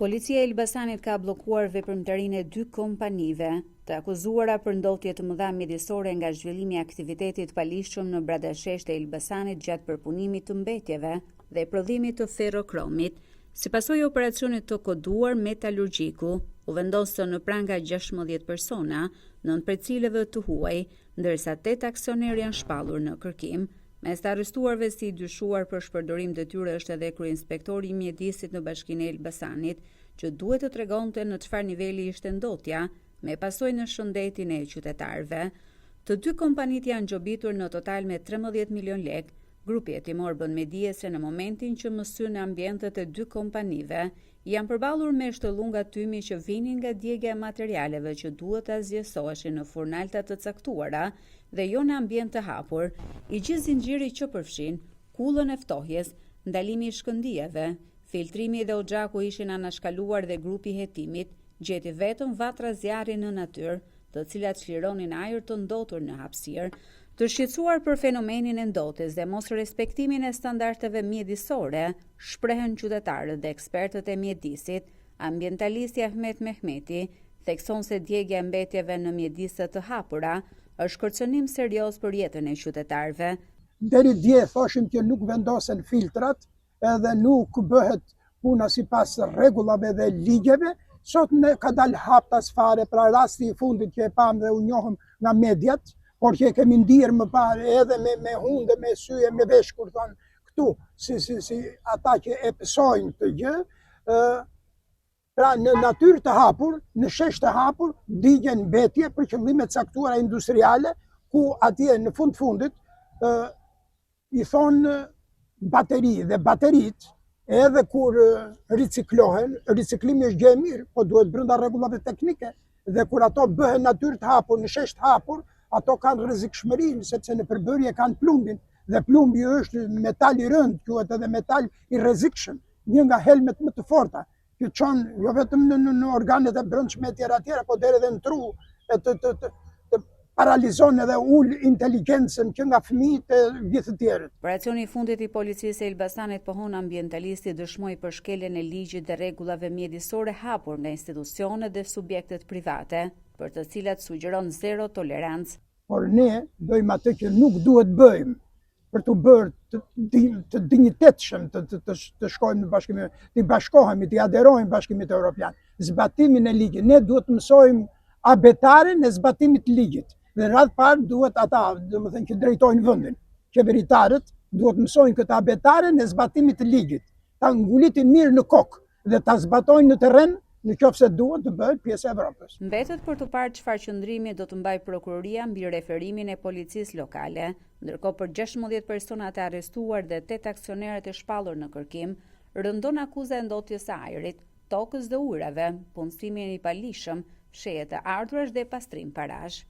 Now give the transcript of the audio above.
Policia e Elbasanit ka bllokuar veprimtarinë e 2 kompanive të akuzuara për ndotje të mëdha mjedisore nga zhvillimi i aktivitetit palishëm në bradashesht e Elbasanit gjatë përpunimit të mbetjeve dhe prodhimit të ferrokromit. Si pasojë e operacionit të koduar, Metalurgjiku u vendosë në pranga 16 persona, 9 prej cilëve të huaj, ndërsa 8 aksionerë janë shpallur në kërkim. Mes të arrestuarve si dyshuar për shpërdorim detyre është edhe kryeinspektori i mjedisit në Bashkinë e Elbasanit, që duhet të tregonte në çfarë niveli ishte ndotja, me pasojë në shëndetin e qytetarëve. Të 2 kompanit janë gjobitur në total me 13 milion lekë. Grupi hetimor bën me dije se në momentin që mësyn në ambientet e 2 kompanive janë përballur me shtëllunga tymi që vinin nga djegja e materialeve që duhet të zgjesoheshin në furnalta të caktuara dhe jo në ambient të hapur, i gjithë zinxhiri që përfshin kullën e ftohjes, ndalimi i shkëndijeve, filtrimi dhe oxhaku ishin anashkaluar dhe grupi i hetimit gjeti vetëm vatra zjarri në natyrë, të cilat çlironin ajër të ndotur në hapësirë. Të shqetësuar për fenomenin e ndotjes dhe mos respektimin e standardeve mjedisore, shprehen qytetarët dhe ekspertët e mjedisit. Ambientalisti Ahmet Mehmeti thekson se djegja e mbetjeve në mjedise të hapura është kërcënim serioz për jetën e qytetarëve. Deri dje thoshim që nuk vendosen filtrat edhe nuk bëhet puna sipas rregullave dhe ligjeve. Sot ne ka dalë haptas fare, pra rasti i fundit që e pam dhe u njohëm nga mediat, por që kemi ndirë më parë edhe me hunde, me syje, me vesh, kur thonë këtu, si ata që e pësojnë të gjë, pra në natyrë të hapur, në shesh të hapur, digjen mbetje për qëllime të caktuara industriale, ku atje në fundit i thonë bateri dhe baterit, edhe kur riciklohen, riciklimi është gjë e mirë, po duhet brenda rregullave teknike, dhe kur ato bëhen natyrë të hapur, në shesh të hapur, ato kanë rrezikshmërinë, sepse në përbërje kanë plumbin, dhe plumbi është metal i rënd, quhet edhe metal i rrezikshëm, një nga helmet më të forta, që çon jo vetëm në organet e brendshme etj, po deri edhe në tru, të paralizon edhe ul inteligjencën që nga fëmijët e gjithë të tjerët. Operacioni i fundit i policisë e Elbasanit pohon ambientalisti dëshmoi për shkeljen e ligjit dhe rregullave mjedisore hapur nga institucionet dhe subjektet private, për të cilat sugjeron zero tolerancë. Por ne bëjmë atë që nuk duhet bëjmë për të bërë të dinjitetshëm të shkojmë në bashkimin, të bashkohemi, të aderojmë bashkimit evropian. Zbatimin e ligjit, ne duhet të mësojmë abetaren e zbatimit të ligjit. Dhe në radhë parë duhet ata, domethënë që drejtojnë vendin, qeveritarët duhet mësojnë këtë abetaren e zbatimit të ligjit, ta ngulitin mirë në kokë dhe ta zbatojnë në terren, në qoftë se duhet të bëhet pjesë e Evropës. Mbetet për të parë çfarë qëndrimi do të mbajë prokuroria mbi referimin e policisë lokale, ndërkohë për 16 personat e arrestuar dhe 8 aksionerët e shpallur në kërkim, rëndon akuza e ndotjes së ajrit, tokës dhe ujrave, punësimin i palishëm, fshehje të ardhurash dhe pastrim parash.